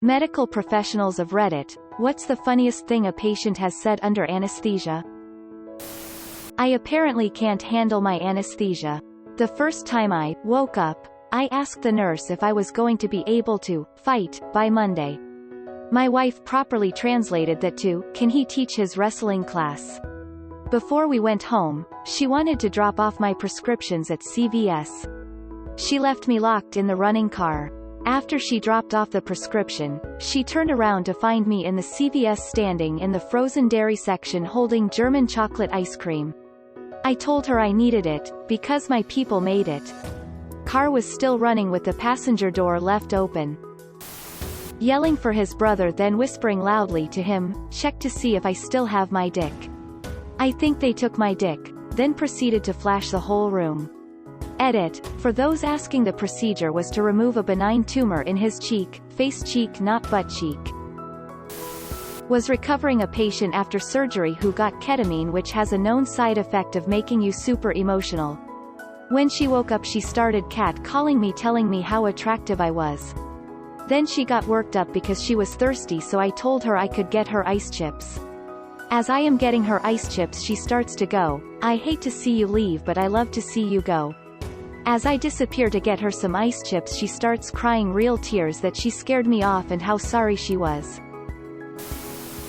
Medical professionals of Reddit, what's the funniest thing a patient has said under anesthesia? I apparently can't handle my anesthesia. The first time I woke up, I asked the nurse if I was going to be able to fight by Monday. My wife properly translated that to, can he teach his wrestling class? Before we went home, she wanted to drop off my prescriptions at CVS. She left me locked in the running car. After she dropped off the prescription, she turned around to find me in the CVS standing in the frozen dairy section holding German chocolate ice cream. I told her I needed it, because my people made it. Car was still running with the passenger door left open. Yelling for his brother, then whispering loudly to him, check to see if I still have my dick. I think they took my dick, then proceeded to flash the whole room. Edit, for those asking, the procedure was to remove a benign tumor in his cheek, face cheek not butt cheek. Was recovering a patient after surgery who got ketamine, which has a known side effect of making you super emotional. When she woke up she started cat-calling me, telling me how attractive I was. Then she got worked up because she was thirsty, so I told her I could get her ice chips. As I am getting her ice chips she starts to go, I hate to see you leave but I love to see you go. As I disappear to get her some ice chips she starts crying real tears that she scared me off and how sorry she was.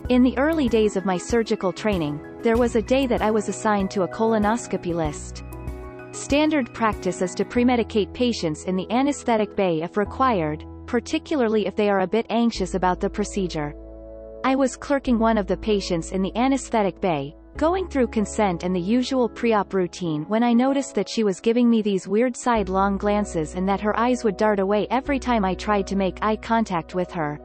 In the early days of my surgical training, there was a day that I was assigned to a colonoscopy list. Standard practice is to premedicate patients in the anesthetic bay if required, particularly if they are a bit anxious about the procedure. I was clerking one of the patients in the anesthetic bay, going through consent and the usual pre-op routine, when I noticed that she was giving me these weird sidelong glances and that her eyes would dart away every time I tried to make eye contact with her.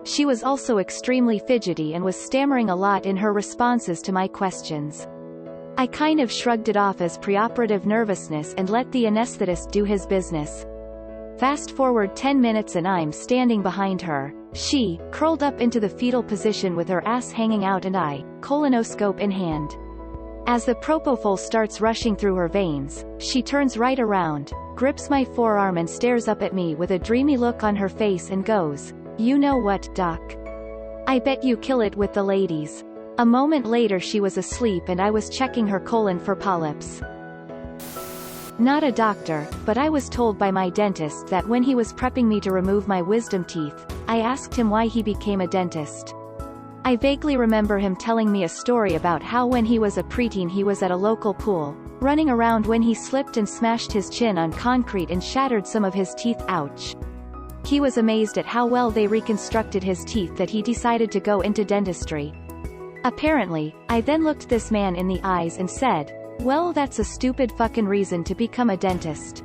She was also extremely fidgety and was stammering a lot in her responses to my questions. I kind of shrugged it off as preoperative nervousness and let the anesthetist do his business. Fast forward 10 minutes and I'm standing behind her. She, curled up into the fetal position with her ass hanging out and I, colonoscope in hand. As the propofol starts rushing through her veins, she turns right around, grips my forearm and stares up at me with a dreamy look on her face and goes, "You know what, doc? I bet you kill it with the ladies." A moment later she was asleep and I was checking her colon for polyps. Not a doctor, but I was told by my dentist that when he was prepping me to remove my wisdom teeth, I asked him why he became a dentist. I vaguely remember him telling me a story about how when he was a preteen he was at a local pool, running around when he slipped and smashed his chin on concrete and shattered some of his teeth. Ouch. He was amazed at how well they reconstructed his teeth that he decided to go into dentistry. Apparently, I then looked this man in the eyes and said, "Well, that's a stupid fucking reason to become a dentist.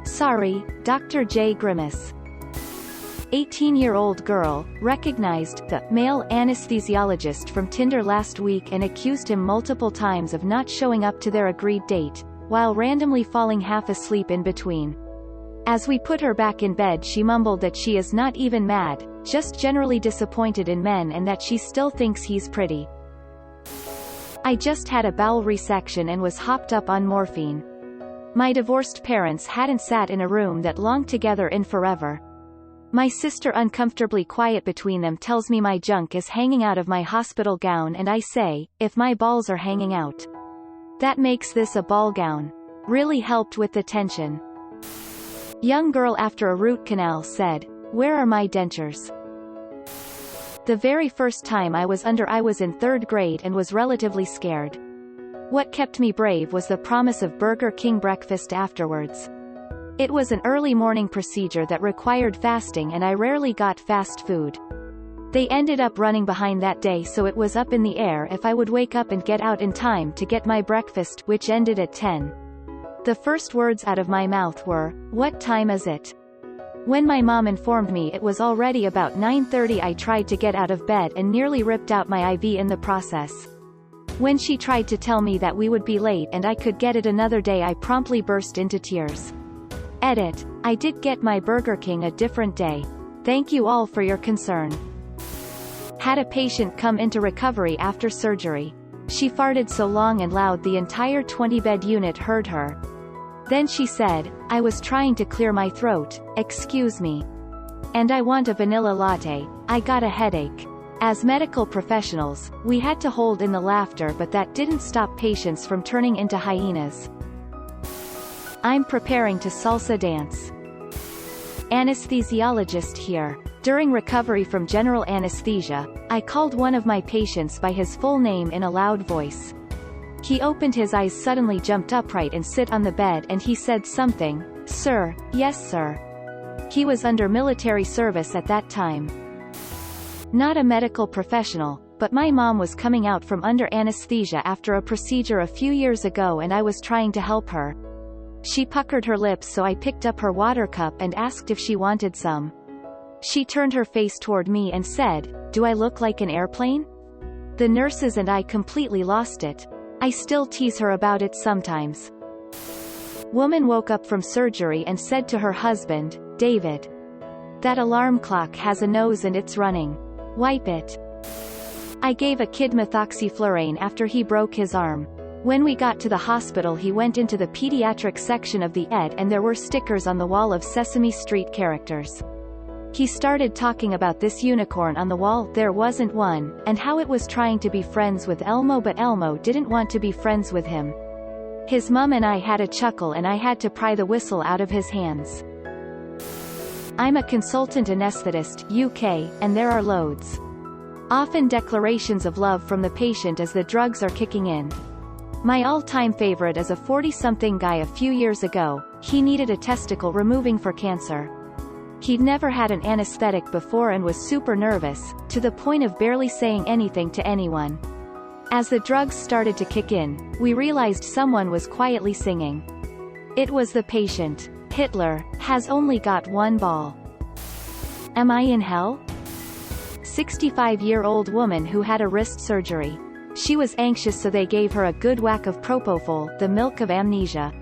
Sorry, Dr. J. Grimace." 18-year-old girl recognized the male anesthesiologist from Tinder last week and accused him multiple times of not showing up to their agreed date, while randomly falling half asleep in between. As we put her back in bed she mumbled that she is not even mad, just generally disappointed in men and that she still thinks he's pretty. I just had a bowel resection and was hopped up on morphine. My divorced parents hadn't sat in a room that long together in forever. My sister, uncomfortably quiet between them, tells me my junk is hanging out of my hospital gown and I say, if my balls are hanging out, that makes this a ball gown. Really helped with the tension. Young girl after a root canal said, "Where are my dentures?" The very first time I was in 3rd grade and was relatively scared. What kept me brave was the promise of Burger King breakfast afterwards. It was an early morning procedure that required fasting and I rarely got fast food. They ended up running behind that day, so it was up in the air if I would wake up and get out in time to get my breakfast, which ended at 10. The first words out of my mouth were, "What time is it?" When my mom informed me it was already about 9:30 I tried to get out of bed and nearly ripped out my IV in the process. When she tried to tell me that we would be late and I could get it another day I promptly burst into tears. Edit, I did get my Burger King a different day. Thank you all for your concern. Had a patient come into recovery after surgery. She farted so long and loud the entire 20-bed unit heard her. Then she said, "I was trying to clear my throat, excuse me." And I want a vanilla latte. I got a headache. As medical professionals, we had to hold in the laughter, but that didn't stop patients from turning into hyenas. I'm preparing to salsa dance. Anesthesiologist here. During recovery from general anesthesia, I called one of my patients by his full name in a loud voice. He opened his eyes, suddenly jumped upright and sit on the bed, and he said something. Sir, yes sir. He was under military service at that time. Not a medical professional, but my mom was coming out from under anesthesia after a procedure a few years ago, and I was trying to help her. She puckered her lips, so I picked up her water cup and asked if she wanted some. She turned her face toward me and said, "Do I look like an airplane?" The nurses and I completely lost it. I still tease her about it sometimes. Woman woke up from surgery and said to her husband, "David, that alarm clock has a nose and it's running. Wipe it." I gave a kid methoxyflurane after he broke his arm. When we got to the hospital, he went into the pediatric section of the ED, and there were stickers on the wall of Sesame Street characters. He started talking about this unicorn on the wall, there wasn't one, and how it was trying to be friends with Elmo, but Elmo didn't want to be friends with him. His mum and I had a chuckle, and I had to pry the whistle out of his hands. I'm a consultant anesthetist, UK, and there are loads. Often declarations of love from the patient as the drugs are kicking in. My all-time favorite is a 40-something guy a few years ago. He needed a testicle removing for cancer. He'd never had an anesthetic before and was super nervous, to the point of barely saying anything to anyone. As the drugs started to kick in, we realized someone was quietly singing. It was the patient. Hitler has only got one ball. Am I in hell? 65-year-old woman who had a wrist surgery. She was anxious, so they gave her a good whack of propofol, the milk of amnesia.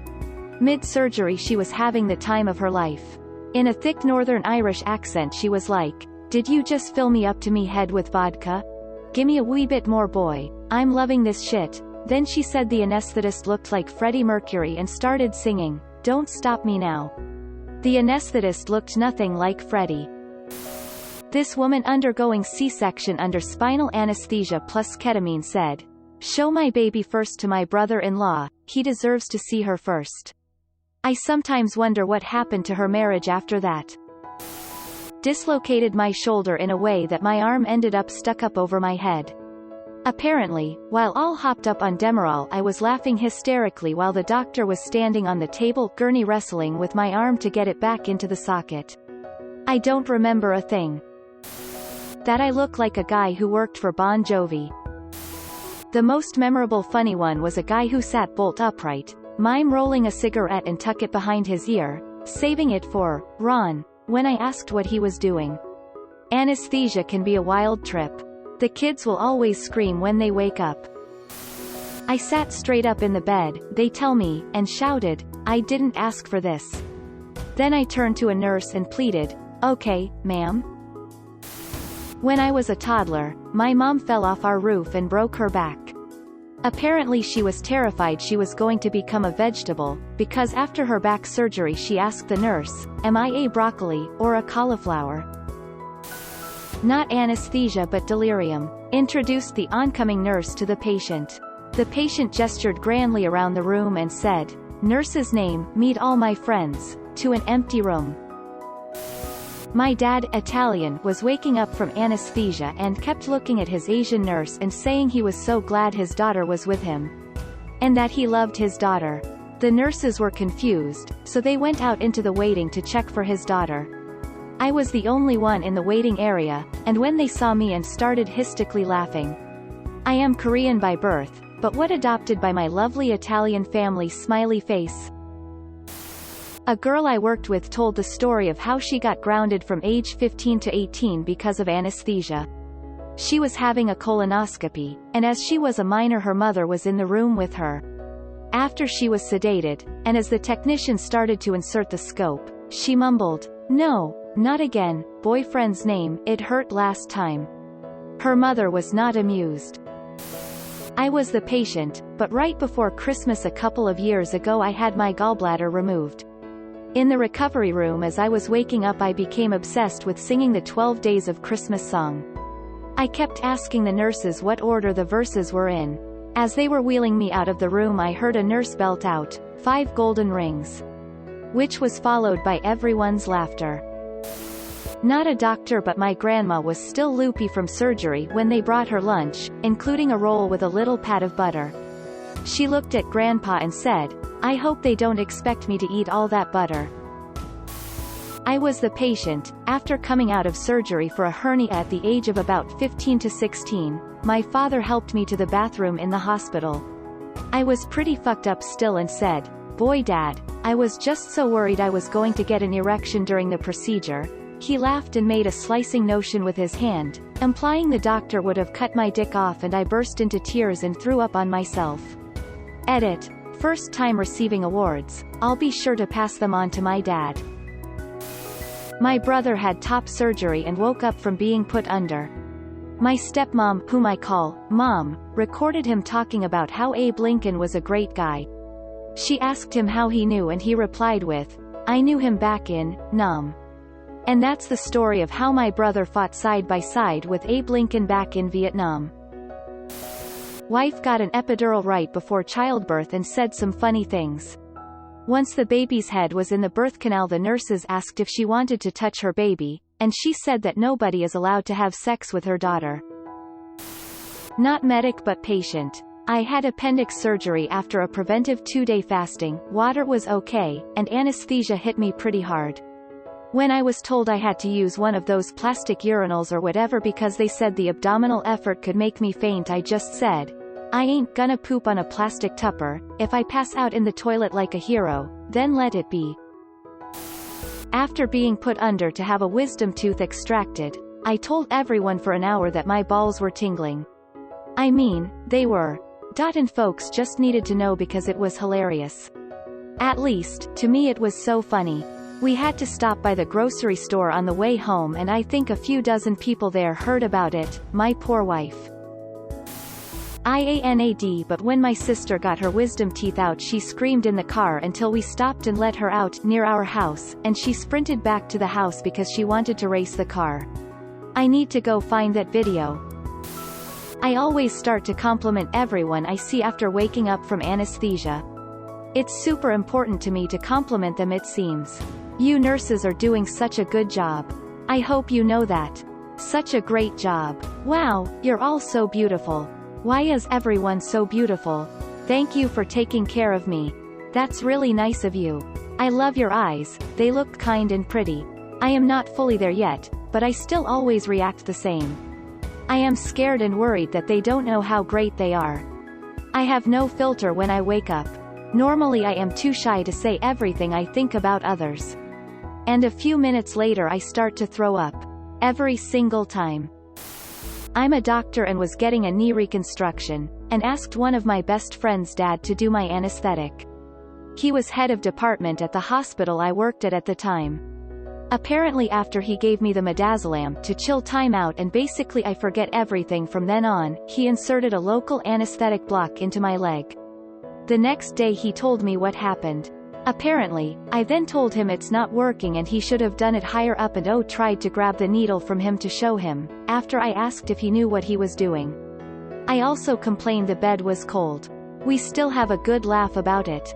Mid-surgery she was having the time of her life. In a thick Northern Irish accent she was like, "Did you just fill me up to me head with vodka? Gimme a wee bit more, boy. I'm loving this shit." Then she said the anesthetist looked like Freddie Mercury and started singing, "Don't Stop Me Now." The anesthetist looked nothing like Freddie. This woman undergoing C-section under spinal anesthesia plus ketamine said, "Show my baby first to my brother-in-law, he deserves to see her first." I sometimes wonder what happened to her marriage after that. Dislocated my shoulder in a way that my arm ended up stuck up over my head. Apparently, while all hopped up on Demerol, I was laughing hysterically while the doctor was standing on the table, gurney wrestling with my arm to get it back into the socket. I don't remember a thing. That I look like a guy who worked for Bon Jovi. The most memorable funny one was a guy who sat bolt upright, mime rolling a cigarette and tuck it behind his ear, saving it for Ron, when I asked what he was doing. Anesthesia can be a wild trip. The kids will always scream when they wake up. I sat straight up in the bed, they tell me, and shouted, "I didn't ask for this." Then I turned to a nurse and pleaded, "Okay, ma'am." When I was a toddler, my mom fell off our roof and broke her back. Apparently she was terrified she was going to become a vegetable, because after her back surgery she asked the nurse, "Am I a broccoli, or a cauliflower?" Not anesthesia but delirium. Introduced the oncoming nurse to the patient. The patient gestured grandly around the room and said, "Nurse's name, meet all my friends," to an empty room. My dad, Italian, was waking up from anesthesia and kept looking at his Asian nurse and saying he was so glad his daughter was with him. And that he loved his daughter. The nurses were confused, so they went out into the waiting to check for his daughter. I was the only one in the waiting area, and when they saw me and started hysterically laughing. I am Korean by birth, but what adopted by my lovely Italian family, smiley face. A girl I worked with told the story of how she got grounded from age 15 to 18 because of anesthesia. She was having a colonoscopy, and as she was a minor her mother was in the room with her. After she was sedated, and as the technician started to insert the scope, she mumbled, "No, not again, boyfriend's name, it hurt last time." Her mother was not amused. I was the patient, but right before Christmas a couple of years ago I had my gallbladder removed. In the recovery room as I was waking up I became obsessed with singing the 12 Days of Christmas song. I kept asking the nurses what order the verses were in. As they were wheeling me out of the room I heard a nurse belt out, 5 golden rings. Which was followed by everyone's laughter. Not a doctor but my grandma was still loopy from surgery when they brought her lunch, including a roll with a little pat of butter. She looked at Grandpa and said, "I hope they don't expect me to eat all that butter." I was the patient. After coming out of surgery for a hernia at the age of about 15 to 16, my father helped me to the bathroom in the hospital. I was pretty fucked up still and said, "Boy Dad, I was just so worried I was going to get an erection during the procedure." He laughed and made a slicing motion with his hand, implying the doctor would have cut my dick off, and I burst into tears and threw up on myself. Edit. First time receiving awards. I'll be sure to pass them on to my dad. My brother had top surgery and woke up from being put under. My stepmom, whom I call Mom, recorded him talking about how Abe Lincoln was a great guy. She asked him how he knew and he replied with, "I knew him back in Nam." And that's the story of how my brother fought side by side with Abe Lincoln back in Vietnam. Wife got an epidural right before childbirth and said some funny things. Once the baby's head was in the birth canal the nurses asked if she wanted to touch her baby, and she said that nobody is allowed to have sex with her daughter. Not medic but patient. I had appendix surgery after a preventive 2-day fasting, water was okay, and anesthesia hit me pretty hard. When I was told I had to use one of those plastic urinals or whatever because they said the abdominal effort could make me faint, I just said, "I ain't gonna poop on a plastic tupper. If I pass out in the toilet like a hero, then let it be." After being put under to have a wisdom tooth extracted, I told everyone for an hour that my balls were tingling. I mean, they were. And folks just needed to know because it was hilarious. At least, to me it was so funny. We had to stop by the grocery store on the way home and I think a few dozen people there heard about it, my poor wife. IANAD. But when my sister got her wisdom teeth out she screamed in the car until we stopped and let her out near our house, and she sprinted back to the house because she wanted to race the car. I need to go find that video. I always start to compliment everyone I see after waking up from anesthesia. It's super important to me to compliment them, it seems. You nurses are doing such a good job. I hope you know that. Such a great job. Wow, you're all so beautiful. Why is everyone so beautiful? Thank you for taking care of me. That's really nice of you. I love your eyes, they look kind and pretty. I am not fully there yet, but I still always react the same. I am scared and worried that they don't know how great they are. I have no filter when I wake up. Normally I am too shy to say everything I think about others. And a few minutes later I start to throw up. Every single time. I'm a doctor and was getting a knee reconstruction, and asked one of my best friend's dad to do my anesthetic. He was head of department at the hospital I worked at the time. Apparently after he gave me the midazolam to chill time out and basically I forget everything from then on, he inserted a local anesthetic block into my leg. The next day he told me what happened. Apparently, I then told him it's not working and he should have done it higher up, and tried to grab the needle from him to show him, after I asked if he knew what he was doing. I also complained the bed was cold. We still have a good laugh about it.